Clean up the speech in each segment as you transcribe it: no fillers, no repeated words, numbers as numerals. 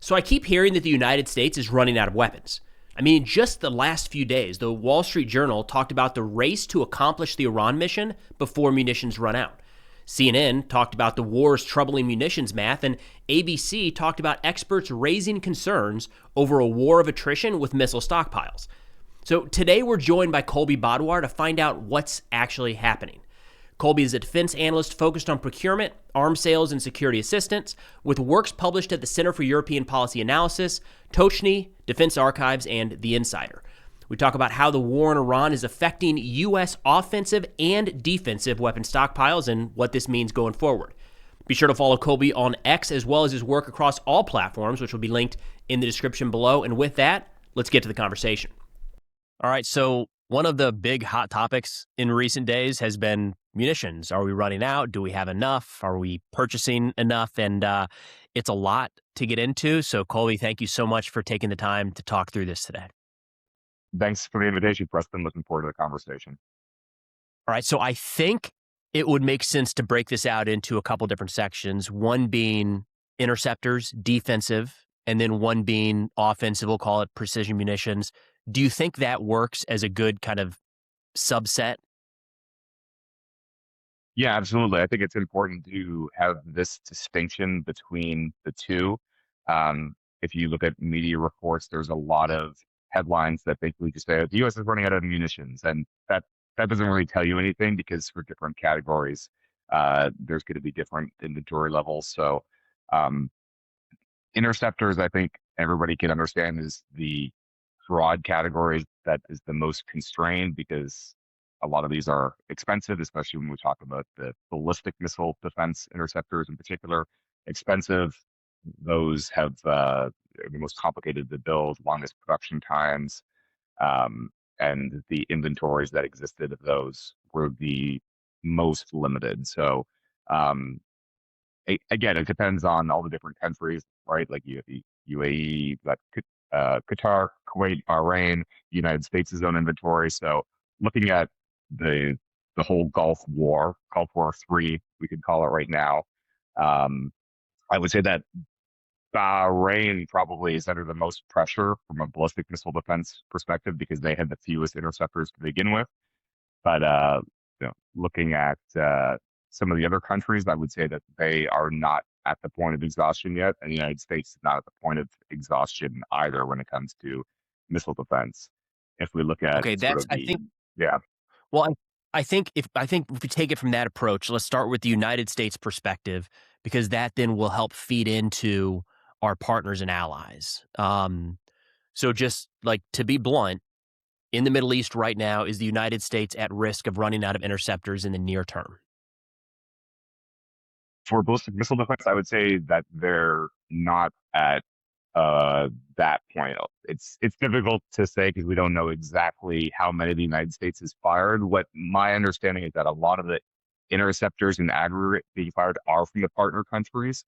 So I keep hearing that the United States is running out of weapons. I mean, just the last few days, the Wall Street Journal talked about the race to accomplish the Iran mission before munitions run out. CNN talked about the war's troubling munitions math, and ABC talked about experts raising concerns over a war of attrition with missile stockpiles. So today we're joined by Colby Badhwar to find out what's actually happening. Colby is a defense analyst focused on procurement, arms sales, and security assistance, with works published at the Center for European Policy Analysis, Tochny, Defense Archives, and The Insider. We talk about how the war in Iran is affecting U.S. offensive and defensive weapon stockpiles and what this means going forward. Be sure to follow Colby on X as well as his work across all platforms, which will be linked in the description below. And with that, let's get to the conversation. All right, so one of the big hot topics in recent days has been munitions. Are we running out? Do we have enough? Are we purchasing enough? And it's a lot to get into. So Colby, thank you so much for taking the time to talk through this today. Thanks for the invitation, Preston. Looking forward to the conversation. All right, so I think it would make sense to break this out into a couple different sections, one being interceptors, defensive, and then one being offensive, we'll call it precision munitions. Do you think that works as a good kind of subset? Yeah, absolutely. I think it's important to have this distinction between the two. If you look at media reports, there's a lot of headlines that basically just say the U.S. is running out of munitions, and that doesn't really tell you anything because for different categories, there's going to be different inventory levels. So, interceptors, I think everybody can understand, is the broad category that is the most constrained because a lot of these are expensive, especially when we talk about the ballistic missile defense interceptors in particular. Expensive, those have the most complicated to build, longest production times, and the inventories that existed of those were the most limited. So again, it depends on all the different countries, right? Like you have the UAE, but Qatar, Kuwait, Bahrain, the United States' own inventory. So looking at the whole Gulf War 3, we could call it right now, I would say that Bahrain probably is under the most pressure from a ballistic missile defense perspective because they had the fewest interceptors to begin with. But looking at some of the other countries, I would say that they are not at the point of exhaustion yet, and the United States is not at the point of exhaustion either when it comes to missile defense. If we look at yeah. Well, I think if we take it from that approach, let's start with the United States perspective, because that then will help feed into our partners and allies. So just like to be blunt, in the Middle East right now, is the United States at risk of running out of interceptors in the near term? For ballistic missile defense, I would say that they're not at that point. It's difficult to say because we don't know exactly how many the United States has fired. What my understanding is that a lot of the interceptors in aggregate being fired are from the partner countries.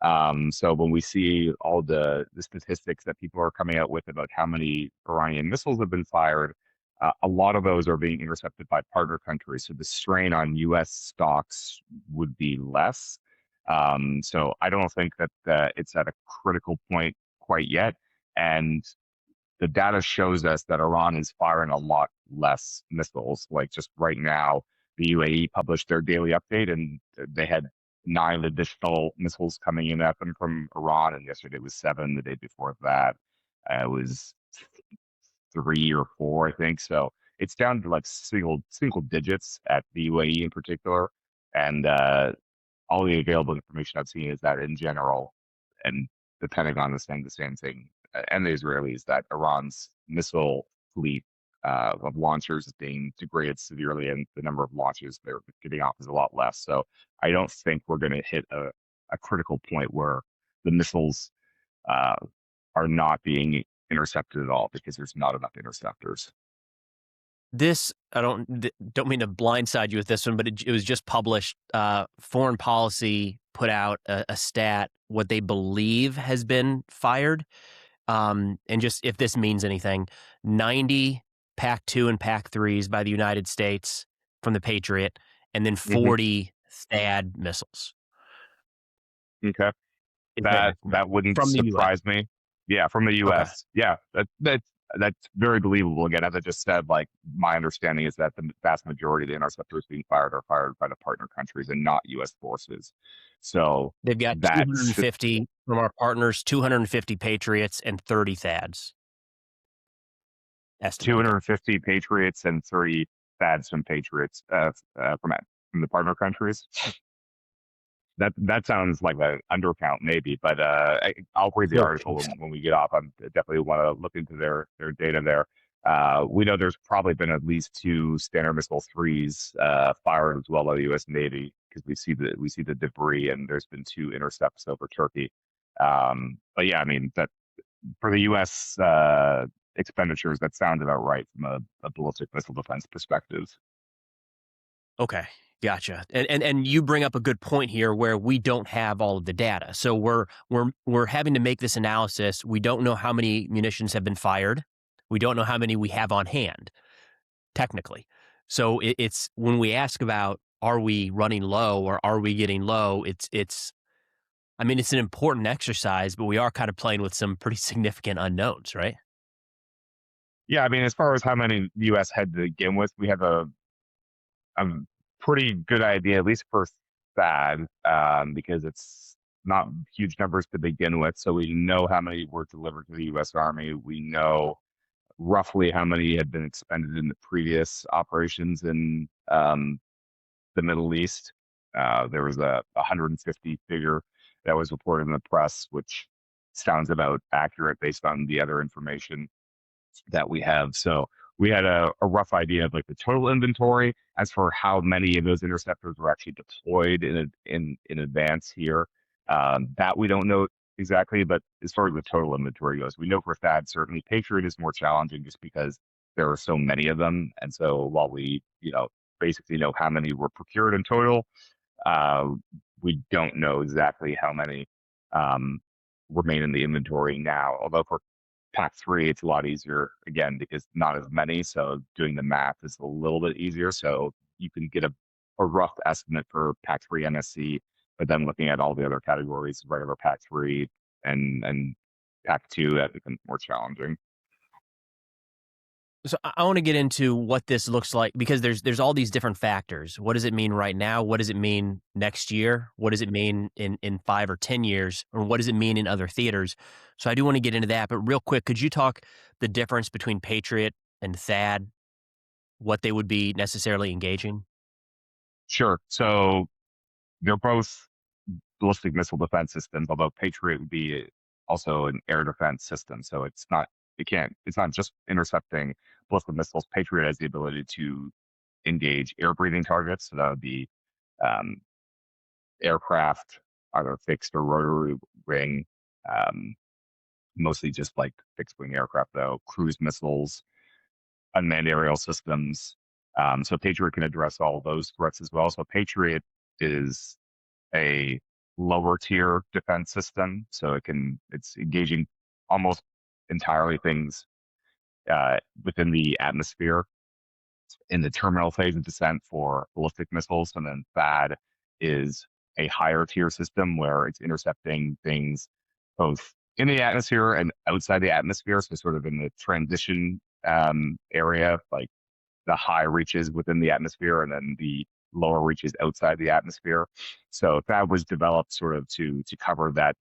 So when we see all the statistics that people are coming out with about how many Iranian missiles have been fired, a lot of those are being intercepted by partner countries. So the strain on U.S. stocks would be less. So I don't think that it's at a critical point quite yet. And the data shows us that Iran is firing a lot less missiles. Like just right now, the UAE published their daily update and they had 9 additional missiles coming in at them from Iran. And yesterday was 7. The day before that, it was 3 or 4, I think. So it's down to like single digits at the UAE in particular. And all the available information I've seen is that in general, and the Pentagon is saying the same thing, and the Israelis, that Iran's missile fleet of launchers is being degraded severely, and the number of launches they're getting off is a lot less. So I don't think we're going to hit a critical point where the missiles are not being intercepted at all because there's not enough interceptors. This, I don't mean to blindside you with this one, but it was just published. Foreign Policy put out a stat, what they believe has been fired. And just if this means anything, 90 PAC-2 and PAC-3s by the United States from the Patriot, and then 40 THAAD missiles. Okay. is the That estimate wouldn't from the U.S. surprise me. Yeah, from the Okay. U.S. Yeah, that's very believable. Again, as I just said, like my understanding is that the vast majority of the interceptors being fired are fired by the partner countries and not U.S. forces. So They've got that's 250 from our partners, 250 Patriots, and 30 THAADs estimated. 250 Patriots and 30 THAADs from Patriots from the partner countries. That sounds like an undercount, maybe, but I'll read the Sure. article when we get off. I definitely want to look into their data there. We know there's probably been at least two Standard Missile threes fired as well by the U.S. Navy because we see the debris, and there's been two intercepts over Turkey. But yeah, I mean that for the U.S. Expenditures, that sounds about right from a ballistic missile defense perspective. Okay, gotcha. And you bring up a good point here where we don't have all of the data. So we're having to make this analysis. We don't know how many munitions have been fired. We don't know how many we have on hand, technically. So it's when we ask about are we running low or are we getting low, it's I mean, it's an important exercise, but we are kind of playing with some pretty significant unknowns, right? Yeah, I mean, as far as how many the U.S. had to begin with, we have a pretty good idea, at least for THAAD, because it's not huge numbers to begin with. So we know how many were delivered to the U.S. Army. We know roughly how many had been expended in the previous operations in the Middle East. There was a 150 figure that was reported in the press, which sounds about accurate based on the other information that we have. So we had a rough idea of like the total inventory. As for how many of those interceptors were actually deployed in advance here, that we don't know exactly. But as far as the total inventory goes, we know for THAAD certainly Patriot is more challenging just because there are so many of them. And so while we basically know how many were procured in total, uh, we don't know exactly how many remain in the inventory now. Although for Pack 3, it's a lot easier again because not as many. So doing the math is a little bit easier. So you can get a rough estimate for Pack 3 NSC, but then looking at all the other categories, regular Pack 3 and Pack 2, that becomes more challenging. So I want to get into what this looks like because there's all these different factors. What does it mean right now? What does it mean next year? What does it mean in 5 or 10 years? Or what does it mean in other theaters? So I do want to get into that. But real quick, could you talk the difference between Patriot and THAAD, what they would be necessarily engaging? Sure. So they're both ballistic missile defense systems, although Patriot would be also an air defense system. So it's not just intercepting ballistic missiles. Patriot has the ability to engage air breathing targets. So that would be um, aircraft, either fixed or rotary wing, um, mostly just like fixed wing aircraft though, cruise missiles, unmanned aerial systems. So Patriot can address all those threats as well. So Patriot is a lower tier defense system. So it's engaging almost entirely things within the atmosphere in the terminal phase of descent for ballistic missiles. And then THAAD is a higher tier system where it's intercepting things both in the atmosphere and outside the atmosphere. So sort of in the transition area, like the high reaches within the atmosphere and then the lower reaches outside the atmosphere. So that was developed sort of to cover that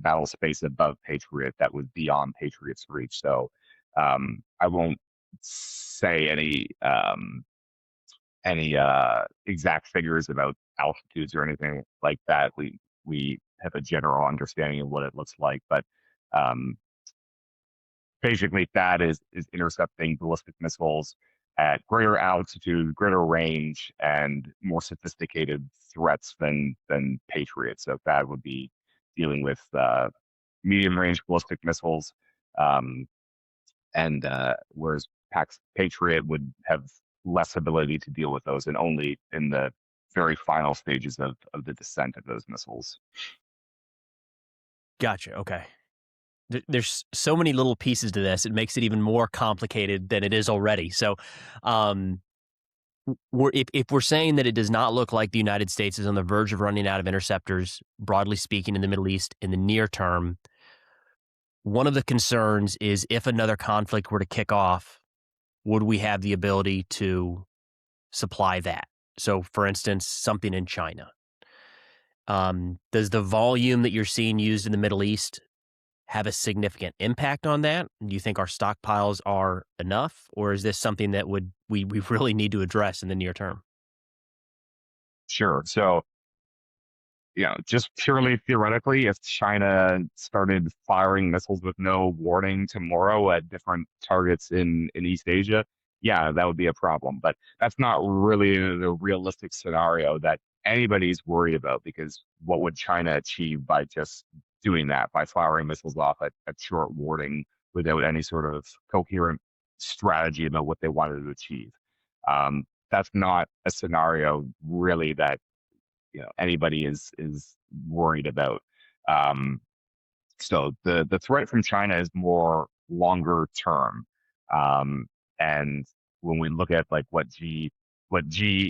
battle space above Patriot that was beyond Patriot's reach. So I won't say any exact figures about altitudes or anything like that. We have a general understanding of what it looks like, but um, basically that is intercepting ballistic missiles at greater altitude, greater range, and more sophisticated threats than Patriot. So that would be dealing with medium range ballistic missiles, and whereas Patriot would have less ability to deal with those, and only in the very final stages of the descent of those missiles. Gotcha. Okay. There's so many little pieces to this. It makes it even more complicated than it is already. So, if we're saying that it does not look like the United States is on the verge of running out of interceptors, broadly speaking, in the Middle East in the near term, one of the concerns is if another conflict were to kick off, would we have the ability to supply that? So, for instance, something in China. Does the volume that you're seeing used in the Middle East have a significant impact on that? Do you think our stockpiles are enough, or is this something that we really need to address in the near term? Sure. So, just purely theoretically, if China started firing missiles with no warning tomorrow at different targets in East Asia, yeah, that would be a problem. But that's not really the realistic scenario that anybody's worried about, because what would China achieve by just doing that, by firing missiles off at short warning without any sort of coherent strategy about what they wanted to achieve? That's not a scenario really that anybody is worried about. Um, so the threat from China is more longer term, and when we look at like what G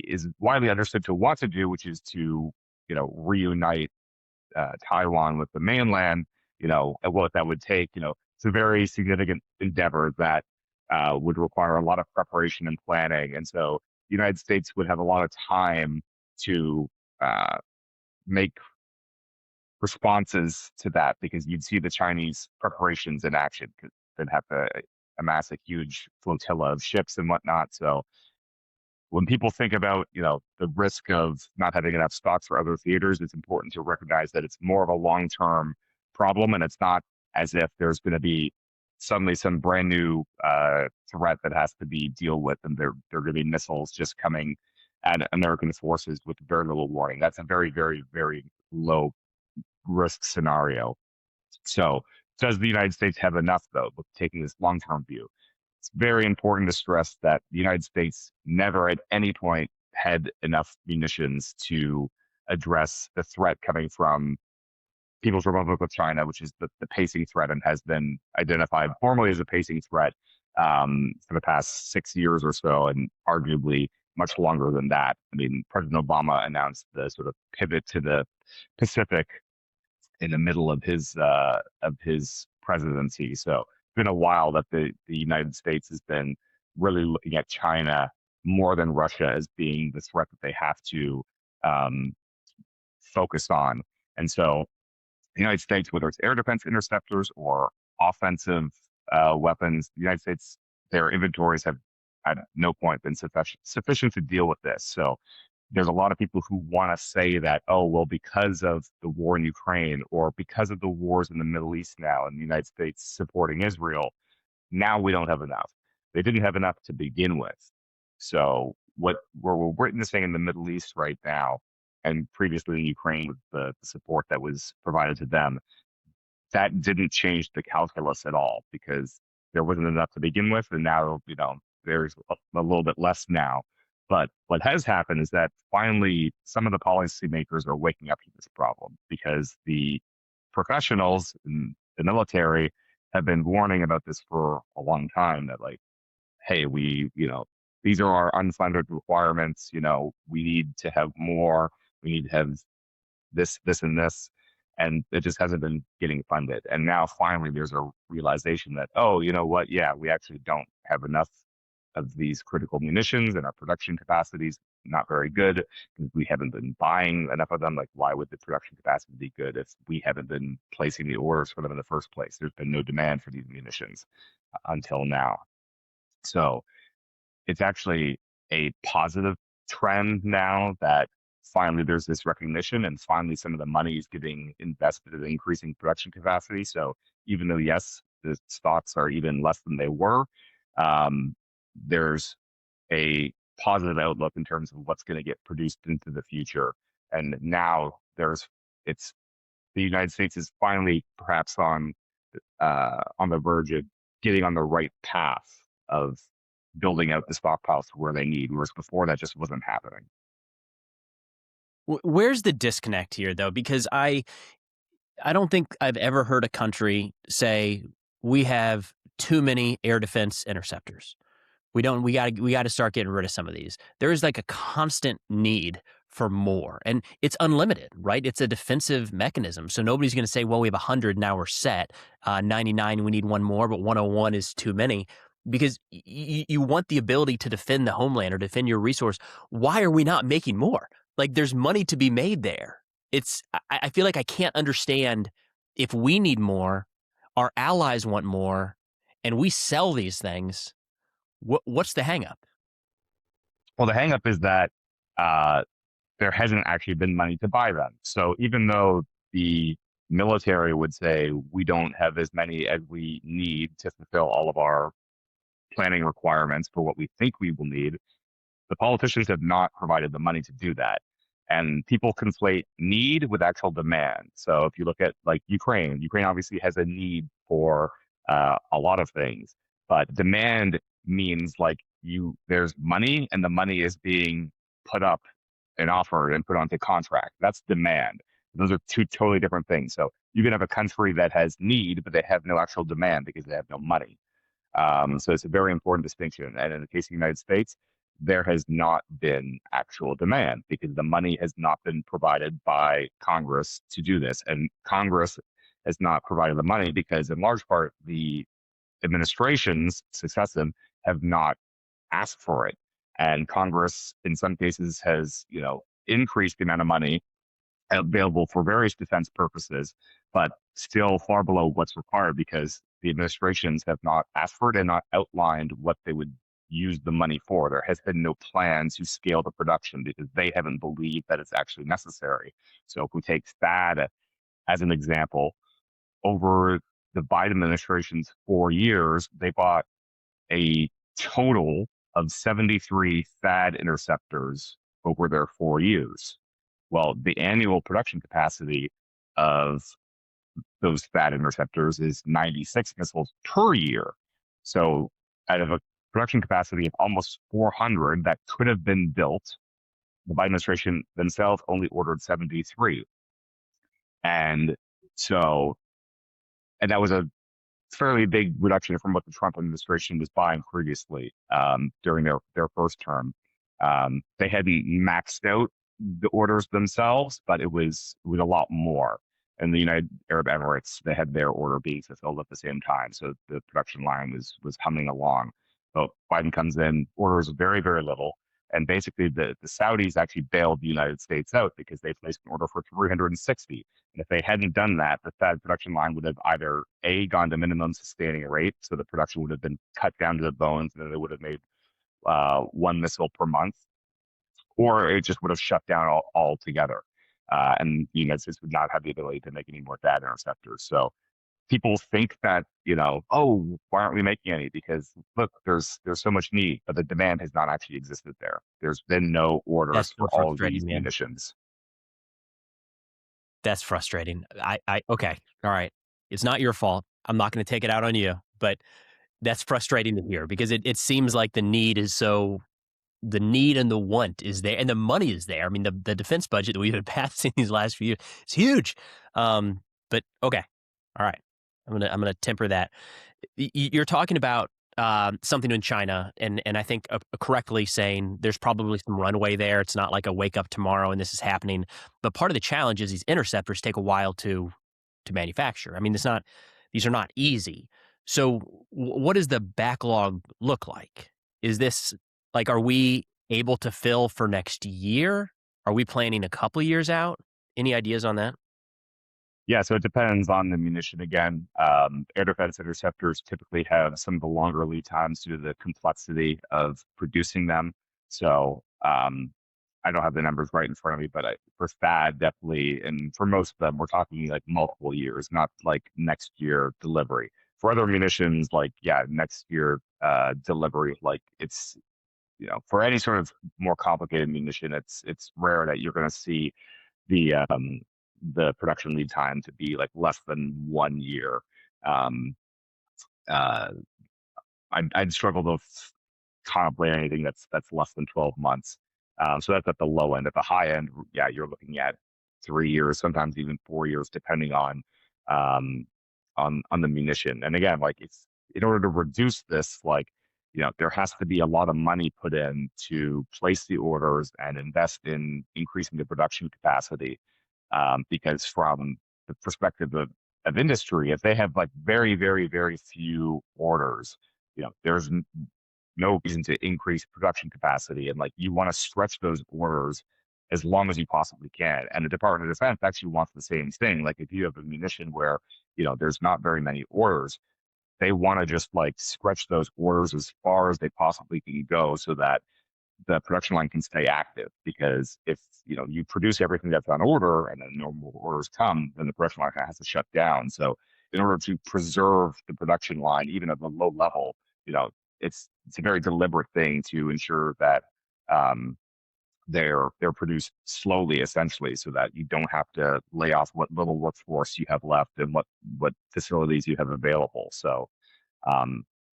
is widely understood to want to do, which is to reunite Taiwan with the mainland, and what that would take, it's a very significant endeavor that would require a lot of preparation and planning, and so the United States would have a lot of time to uh, make responses to that, because you'd see the Chinese preparations in action. Because they'd have to amass a huge flotilla of ships and whatnot. So when people think about, the risk of not having enough stocks for other theaters, it's important to recognize that it's more of a long-term problem, and it's not as if there's going to be suddenly some brand new threat that has to be dealt with, and there are going to be missiles just coming at American forces with very little warning. That's a very, very, very low risk scenario. So, does the United States have enough, though, with taking this long-term view? It's very important to stress that the United States never at any point had enough munitions to address the threat coming from People's Republic of China, which is the pacing threat and has been identified formally as a pacing threat for the past 6 years or so, and arguably much longer than that. I mean, President Obama announced the sort of pivot to the Pacific in the middle of his presidency. So it's been a while that the United States has been really looking at China more than Russia as being the threat that they have to um, focus on. And so the United States, whether it's air defense interceptors or offensive weapons, the United States, their inventories have at no point been sufficient to deal with this. So there's a lot of people who want to say that, oh, well, because of the war in Ukraine or because of the wars in the Middle East now and the United States supporting Israel, now we don't have enough. They didn't have enough to begin with. So what we're witnessing in the Middle East right now, and previously in Ukraine with the support that was provided to them, that didn't change the calculus at all, because there wasn't enough to begin with, and now there's a little bit less now. But what has happened is that finally some of the policymakers are waking up to this problem, because the professionals in the military have been warning about this for a long time, that like, hey, these are our unfunded requirements. We need to have more. We need to have this, and this. And it just hasn't been getting funded. And now finally there's a realization that, oh, you know what? Yeah, we actually don't have enough of these critical munitions, and our production capacities not very good because we haven't been buying enough of them. Like, why would the production capacity be good if we haven't been placing the orders for them in the first place? There's been no demand for these munitions until now. So it's actually a positive trend now that finally there's this recognition, and finally some of the money is getting invested in increasing production capacity. So even though, yes, the stocks are even less than they were, there's a positive outlook in terms of what's going to get produced into the future. And now it's the United States is finally perhaps on the verge of getting on the right path of building out the stockpiles to where they need, whereas before that just wasn't happening. Where's the disconnect here, though? Because I don't think I've ever heard a country say we have too many air defense interceptors, We got to start getting rid of some of these. There is like a constant need for more, and it's unlimited, right? It's a defensive mechanism. So nobody's going to say, well, we have 100, now we're set. 99, we need one more, but 101 is too many, because you want the ability to defend the homeland or defend your resource. Why are we not making more? Like, there's money to be made there. I feel like I can't understand, if we need more, our allies want more, and we sell these things. What's the hang up? Well, the hang up is that there hasn't actually been money to buy them. So even though the military would say we don't have as many as we need to fulfill all of our planning requirements for what we think we will need, the politicians have not provided the money to do that. And people conflate need with actual demand. So if you look at like Ukraine obviously has a need for a lot of things, but demand means like there's money and the money is being put up and offered and put onto contract. That's demand. Those are two totally different things. So you can have a country that has need, but they have no actual demand because they have no money. So it's a very important distinction. And in the case of the United States, there has not been actual demand because the money has not been provided by Congress to do this. And Congress has not provided the money because, in large part, the administrations, successive, have not asked for it. And Congress, in some cases, has increased the amount of money available for various defense purposes, but still far below what's required because the administrations have not asked for it and not outlined what they would use the money for. There has been no plan to scale the production because they haven't believed that it's actually necessary. So if we take THAAD as an example, over the Biden administration's 4 years, they bought a total of 73 THAAD interceptors over their 4 years. Well, the annual production capacity of those THAAD interceptors is 96 missiles per year. So out of a production capacity of almost 400 that could have been built, the Biden administration themselves only ordered 73. And that was a fairly big reduction from what the Trump administration was buying previously during their first term. They hadn't maxed out the orders themselves, but it was a lot more. And the United Arab Emirates, they had their order being fulfilled at the same time. So the production line was humming along. So Biden comes in, orders very, very little. And basically the Saudis actually bailed the United States out because they placed an order for 360. And if they hadn't done that, the THAAD production line would have either A, gone to minimum sustaining rate, so the production would have been cut down to the bones, and then they would have made one missile per month, or it just would have shut down altogether. And the United States would not have the ability to make any more THAAD interceptors. So people think that, oh, why aren't we making any? Because look, there's so much need, but the demand has not actually existed there. There's been no orders for all of these munitions. That's frustrating. Okay. All right. It's not your fault. I'm not going to take it out on you, but that's frustrating to hear because it seems like the need and the want is there and the money is there. I mean, the defense budget that we've been passing these last few years is huge. But okay. All right. I'm gonna temper that. You're talking about something in China, and I think correctly saying there's probably some runway there. It's not like a wake up tomorrow and this is happening. But part of the challenge is these interceptors take a while to manufacture. I mean, these are not easy. So what does the backlog look like? Is this like, are we able to fill for next year? Are we planning a couple years out? Any ideas on that? Yeah, so it depends on the munition again. Air defense interceptors typically have some of the longer lead times due to the complexity of producing them. So I don't have the numbers right in front of me, but for THAAD, definitely, and for most of them, we're talking like multiple years, not like next year delivery. For other munitions, like, yeah, next year delivery, like it's, for any sort of more complicated munition, it's rare that you're going to see the production lead time to be like less than 1 year. I'd struggle to contemplate anything that's less than 12 months. So that's at the low end. At the high end, yeah, you're looking at 3 years, sometimes even 4 years, depending on the munition. And again, like it's in order to reduce this, like there has to be a lot of money put in to place the orders and invest in increasing the production capacity. Because from the perspective of industry, if they have like very, very, very few orders, there's no reason to increase production capacity. And like you want to stretch those orders as long as you possibly can. And the Department of Defense actually wants the same thing. Like if you have a munition where, there's not very many orders, they want to just like stretch those orders as far as they possibly can go so that the production line can stay active. Because if you produce everything that's on order and then normal orders come, then the production line has to shut down. So in order to preserve the production line, even at the low level, it's a very deliberate thing to ensure that they're produced slowly, essentially, so that you don't have to lay off what little workforce you have left and what facilities you have available. So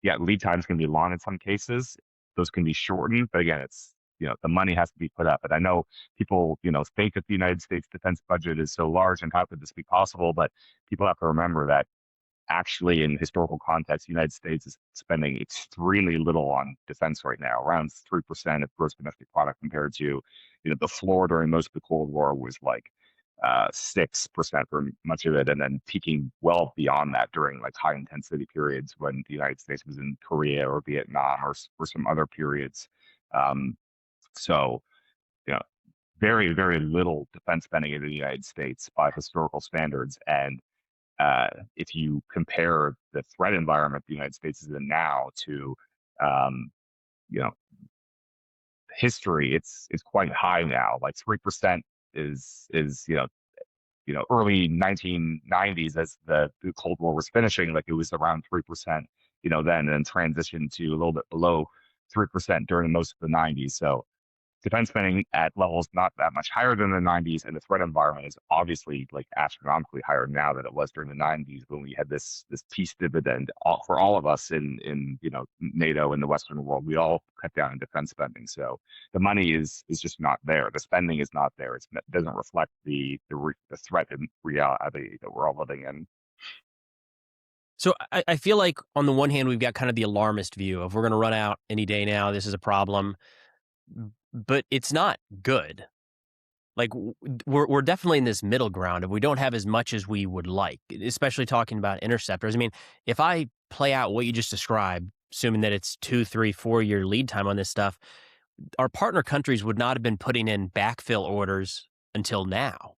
yeah, lead times can be long in some cases. Those can be shortened, but again, it's the money has to be put up. And I know people think that the United States defense budget is so large and how could this be possible? But people have to remember that actually, in historical context, the United States is spending extremely little on defense right now, around 3% of gross domestic product, compared to, the floor during most of the Cold War was like 6% for much of it, and then peaking well beyond that during like high intensity periods when the United States was in Korea or Vietnam or some other periods. So, you know, very, very little defense spending in the United States by historical standards. And if you compare the threat environment the United States is in now to, um, you know, history, it's quite high now. Like 3% is early 1990s as the Cold War was finishing, like it was around 3%, then, and transitioned to a little bit below 3% during most of the 90s. So defense spending at levels not that much higher than the 90s, and the threat environment is obviously like astronomically higher now than it was during the 90s when we had this peace dividend for all of us in NATO and the Western world. We all cut down on defense spending, so the money is just not there. The spending is not there. It doesn't reflect the threat and reality that we're all living in. So I feel like on the one hand, we've got kind of the alarmist view of we're going to run out any day now. This is a problem, but it's not good. Like we're definitely in this middle ground, and we don't have as much as we would like, especially talking about interceptors. I mean, if I play out what you just described, assuming that it's 2, 3, 4 year lead time on this stuff, our partner countries would not have been putting in backfill orders until now.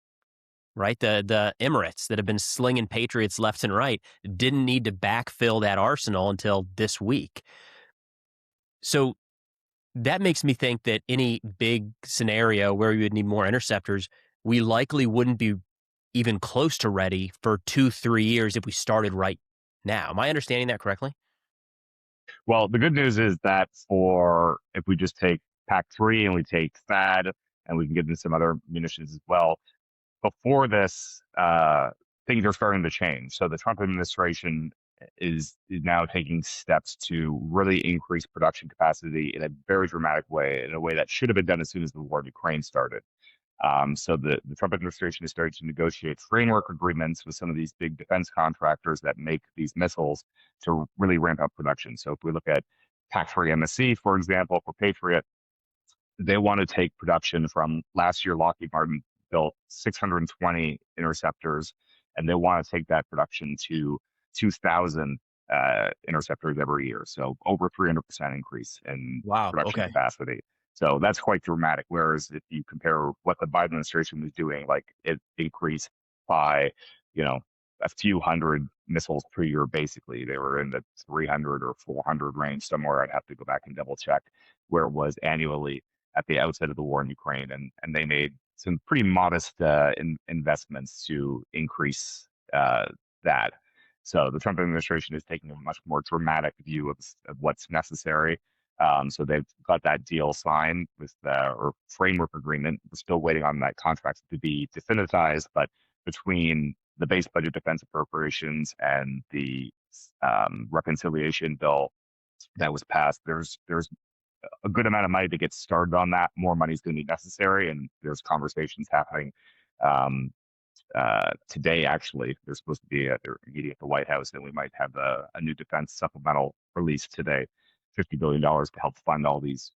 Right? The Emirates that have been slinging Patriots left and right didn't need to backfill that arsenal until this week. So that makes me think that any big scenario where we would need more interceptors, we likely wouldn't be even close to ready for 2, 3 years if we started right now. Am I understanding that correctly? Well, the good news is that if we just take PAC-3 and we take THAAD, and we can get into some other munitions as well, before this, things are starting to change. So the Trump administration is now taking steps to really increase production capacity in a very dramatic way, in a way that should have been done as soon as the war in Ukraine started. So the Trump administration is starting to negotiate framework agreements with some of these big defense contractors that make these missiles to really ramp up production. So if we look at PAC-3 MSC, for example, for Patriot, they want to take production from last year. Lockheed Martin built 620 interceptors, and they want to take that production to 2,000 interceptors every year. So over 300% increase in production capacity. So that's quite dramatic. Whereas if you compare what the Biden administration was doing, like it increased by, a few hundred missiles per year, basically. They were in the 300 or 400 range somewhere. I'd have to go back and double check where it was annually at the outset of the war in Ukraine. And they made some pretty modest investments to increase that. So the Trump administration is taking a much more dramatic view of what's necessary. So they've got that deal signed or framework agreement. We're still waiting on that contract to be definitized, but between the base budget defense appropriations and the reconciliation bill that was passed, there's a good amount of money to get started on that. More money is going to be necessary, and there's conversations happening today. Actually, there's supposed to be a meeting at the White House, and we might have a new defense supplemental released today. $50 billion to help fund all these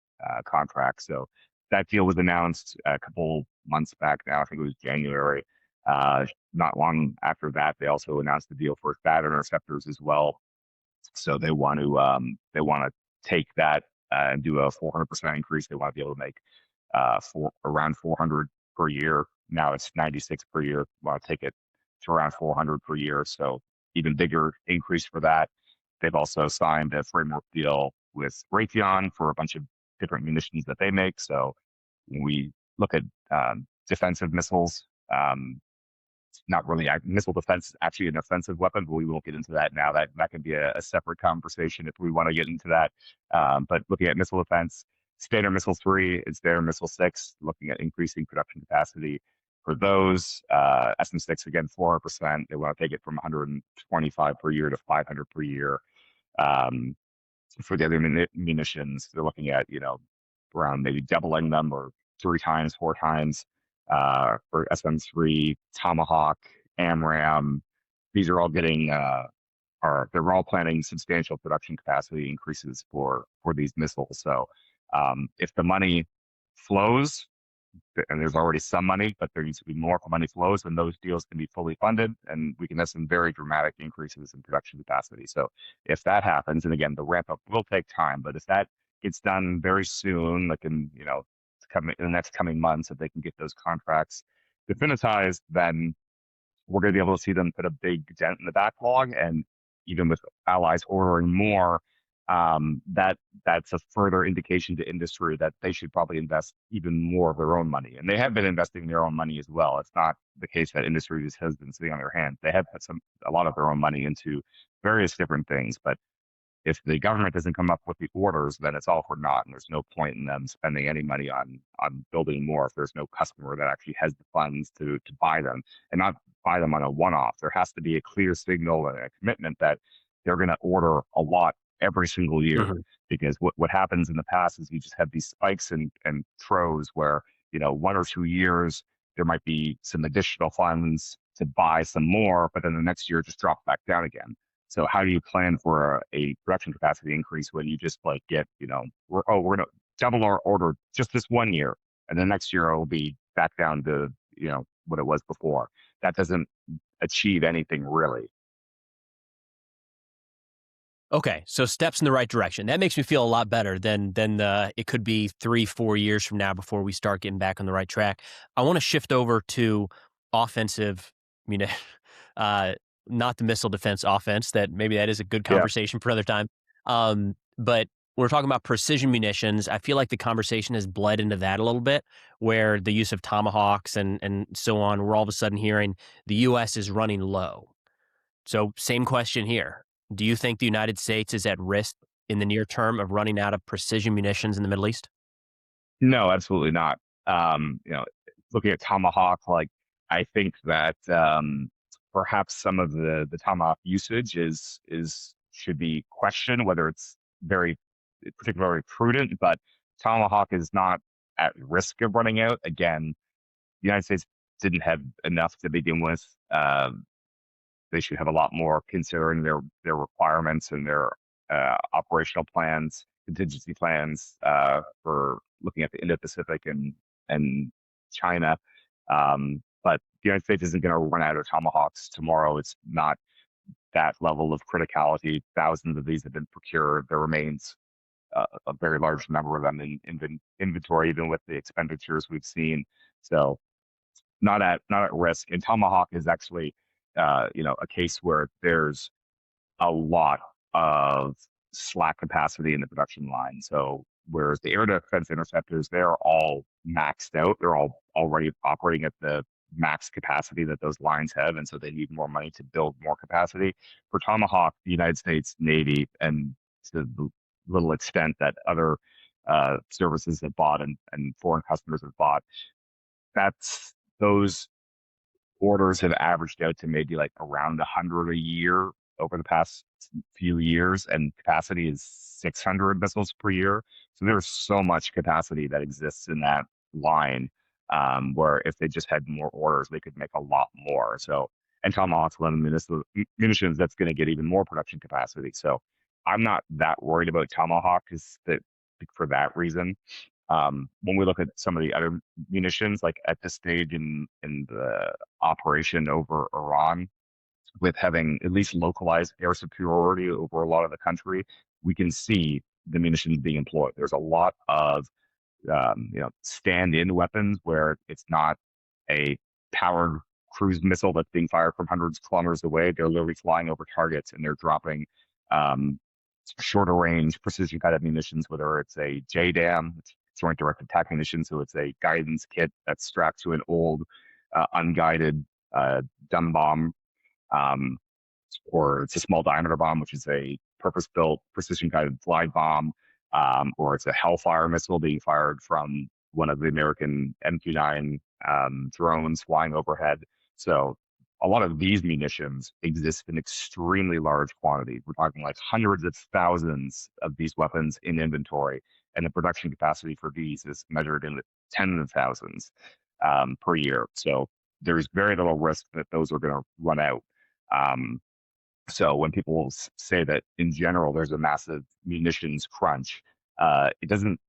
contracts. So that deal was announced a couple months back now. I think it was January. Not long after that, they also announced the deal for THAAD interceptors as well. So they want to take that and do a 400% increase. They want to be able to make around 400 per year. Now it's 96 per year. Want to take it to around 400 per year. So even bigger increase for that. They've also signed a framework deal with Raytheon for a bunch of different munitions that they make. So when we look at defensive missiles, not really missile defense is actually an offensive weapon, but we won't get into that now. That can be a separate conversation if we want to get into that. But looking at missile defense, Standard Missile 3 and Standard Missile 6, looking at increasing production capacity for those. SM6, again, 400%. They want to take it from 125 per year to 500 per year. For the other munitions, they're looking at, around maybe doubling them or 3 times, 4 times. For SM3, Tomahawk, AMRAAM, these are all getting, they're all planning substantial production capacity increases for these missiles. So if the money flows, and there's already some money, but there needs to be more if the money flows, then those deals can be fully funded, and we can have some very dramatic increases in production capacity. So if that happens, and again, the ramp up will take time, but if that gets done very soon, like in in the next coming months, if they can get those contracts definitized, then we're going to be able to see them put a big dent in the backlog. And even with allies ordering more, that's a further indication to industry that they should probably invest even more of their own money. And they have been investing their own money as well. It's not the case that industry just has been sitting on their hands. They have had a lot of their own money into various different things, but if the government doesn't come up with the orders, then it's all for naught, and there's no point in them spending any money on building more if there's no customer that actually has the funds to buy them, and not buy them on a one-off. There has to be a clear signal and a commitment that they're going to order a lot every single year. Mm-hmm. Because what happens in the past is you just have these spikes and throws where 1 or 2 years there might be some additional funds to buy some more, but then the next year just drop back down again. So how do you plan for a production capacity increase when you just get, we're going to double our order just this 1 year, and the next year it will be back down to, what it was before. That doesn't achieve anything really. Okay, so steps in the right direction. That makes me feel a lot better than it could be 3-4 years from now before we start getting back on the right track. I want to shift over to offensive, not the missile defense offense. That is a good conversation for another time. But we're talking about precision munitions. I feel like the conversation has bled into that a little bit, where the use of Tomahawks and so on, we're all of a sudden hearing the U.S. is running low. So same question here. Do you think the United States is at risk in the near term of running out of precision munitions in the Middle East? No, absolutely not. Looking at Tomahawk, I think that perhaps some of the Tomahawk usage should be questioned, whether it's very particularly prudent, but Tomahawk is not at risk of running out. Again, the United States didn't have enough to begin with. They should have a lot more considering their requirements and their operational plans, contingency plans for looking at the Indo-Pacific and China. But the United States isn't going to run out of Tomahawks tomorrow. It's not that level of criticality. Thousands of these have been procured. There remains a very large number of them in inventory, even with the expenditures we've seen. So not at risk. And Tomahawk is actually a case where there's a lot of slack capacity in the production line. So whereas the air defense interceptors, they're all maxed out. They're all already operating at the max capacity that those lines have. And so they need more money to build more capacity. For Tomahawk, the United States Navy, and to the little extent that other services have bought and foreign customers have bought, those orders have averaged out to maybe around 100 a year over the past few years, and capacity is 600 missiles per year. So there's so much capacity that exists in that line, where if they just had more orders, they could make a lot more. So, and Tomahawk's one of the munitions that's going to get even more production capacity. So I'm not that worried about Tomahawk for that reason. When we look at some of the other munitions, like at this stage in the operation over Iran, with having at least localized air superiority over a lot of the country, we can see the munitions being employed. There's a lot of stand-in weapons where it's not a powered cruise missile that's being fired from hundreds of kilometers away. They're literally flying over targets and they're dropping um, shorter range precision guided munitions, whether it's a JDAM, Joint Direct Attack Munition, so it's a guidance kit that's strapped to an old unguided dumb bomb, um, or it's a small diameter bomb, which is a purpose-built precision-guided glide bomb, or it's a Hellfire missile being fired from one of the American MQ-9 drones flying overhead. So a lot of these munitions exist in extremely large quantity. We're talking like hundreds of thousands of these weapons in inventory, and the production capacity for these is measured in the tens of thousands per year. So there's very little risk that those are going to run out. So when people say that in general there's a massive munitions crunch, it doesn't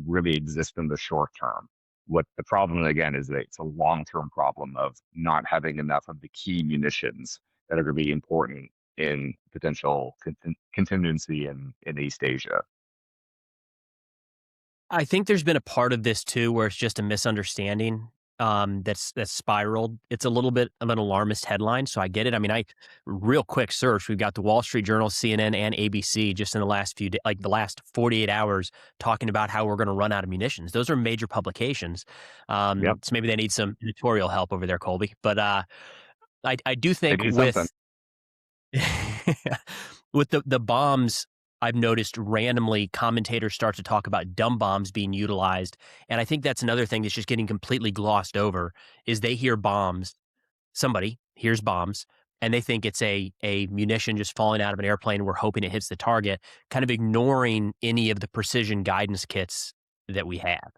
really exist in the short term. What the problem again is that it's a long-term problem of not having enough of the key munitions that are going to be important in potential contingency in East Asia. I think there's been a part of this too where it's just a misunderstanding that's spiraled. It's a little bit of an alarmist headline, so I get it. I mean, real quick search, we've got the Wall Street Journal, CNN, and ABC just in the last few days, like the last 48 hours, talking about how we're going to run out of munitions. Those are major publications. Yep. So maybe they need some editorial help over there, Colby. But I do think with with the bombs, I've noticed randomly commentators start to talk about dumb bombs being utilized. And I think that's another thing that's just getting completely glossed over is they hear bombs. Somebody hears bombs and they think it's a munition just falling out of an airplane. We're hoping it hits the target, kind of ignoring any of the precision guidance kits that we have.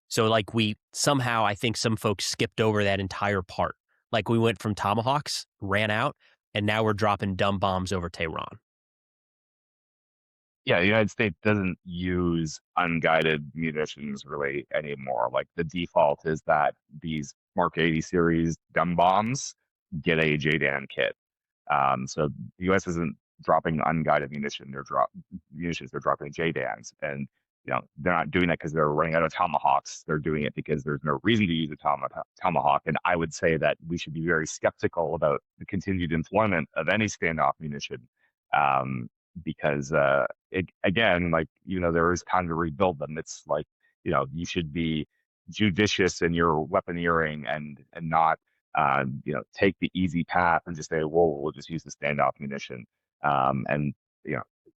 So like I think some folks skipped over that entire part. Like we went from Tomahawks, ran out, and now we're dropping dumb bombs over Tehran. Yeah, the United States doesn't use unguided munitions really anymore. Like the default is that these Mark 80 series dumb bombs get a JDAM kit. So the U.S. isn't dropping unguided munitions; they're dropping JDAMs, and they're not doing that because they're running out of Tomahawks. They're doing it because there's no reason to use a Tomahawk. And I would say that we should be very skeptical about the continued employment of any standoff munition. Because again, like, there is time to rebuild them. It's like, you should be judicious in your weaponeering and not, take the easy path and just say, well, we'll just use the standoff munition. And,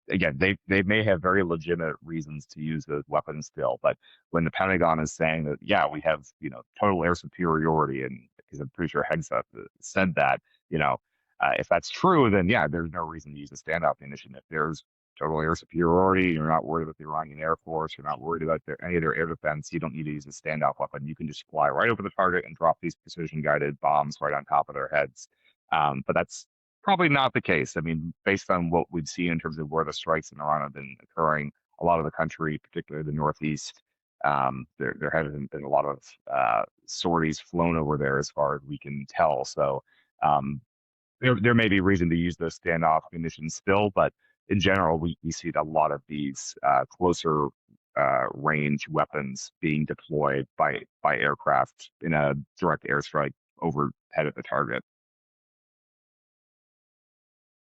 again, they may have very legitimate reasons to use those weapons still, but when the Pentagon is saying that, yeah, we have, total air superiority, and because I'm pretty sure Hegseth said that, if that's true, then yeah, there's no reason to use a standoff munition. If there's total air superiority, you're not worried about the Iranian Air Force, you're not worried about any of their air defense, you don't need to use a standoff weapon. You can just fly right over the target and drop these precision-guided bombs right on top of their heads. But that's probably not the case. I mean, based on what we've seen in terms of where the strikes in Iran have been occurring, a lot of the country, particularly the Northeast, there haven't been a lot of sorties flown over there as far as we can tell. So there may be reason to use those standoff munitions still, but in general, we see a lot of these closer range weapons being deployed by aircraft in a direct airstrike overhead of the target.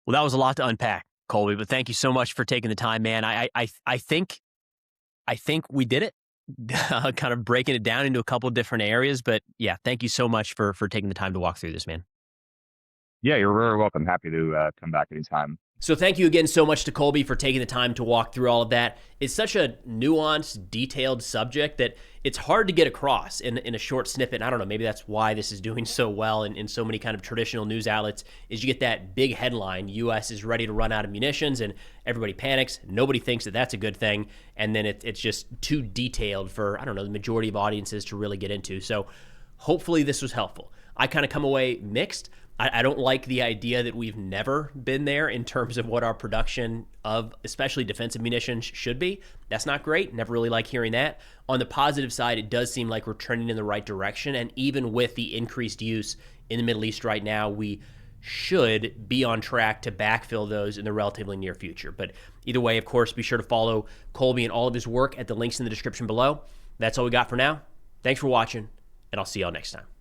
Well, that was a lot to unpack, Colby, but thank you so much for taking the time, man. I think we did it, kind of breaking it down into a couple of different areas, but yeah, thank you so much for taking the time to walk through this, man. Yeah, you're very welcome. Happy to come back anytime. So thank you again so much to Colby for taking the time to walk through all of that. It's such a nuanced, detailed subject that it's hard to get across in a short snippet. And I don't know, maybe that's why this is doing so well in so many kind of traditional news outlets, is you get that big headline, U.S. is ready to run out of munitions, and everybody panics. Nobody thinks that that's a good thing. And then it's just too detailed for, I don't know, the majority of audiences to really get into. So hopefully this was helpful. I kind of come away mixed. I don't like the idea that we've never been there in terms of what our production of especially defensive munitions should be. That's not great. Never really like hearing that. On the positive side, it does seem like we're trending in the right direction. And even with the increased use in the Middle East right now, we should be on track to backfill those in the relatively near future. But either way, of course, be sure to follow Colby and all of his work at the links in the description below. That's all we got for now. Thanks for watching, and I'll see y'all next time.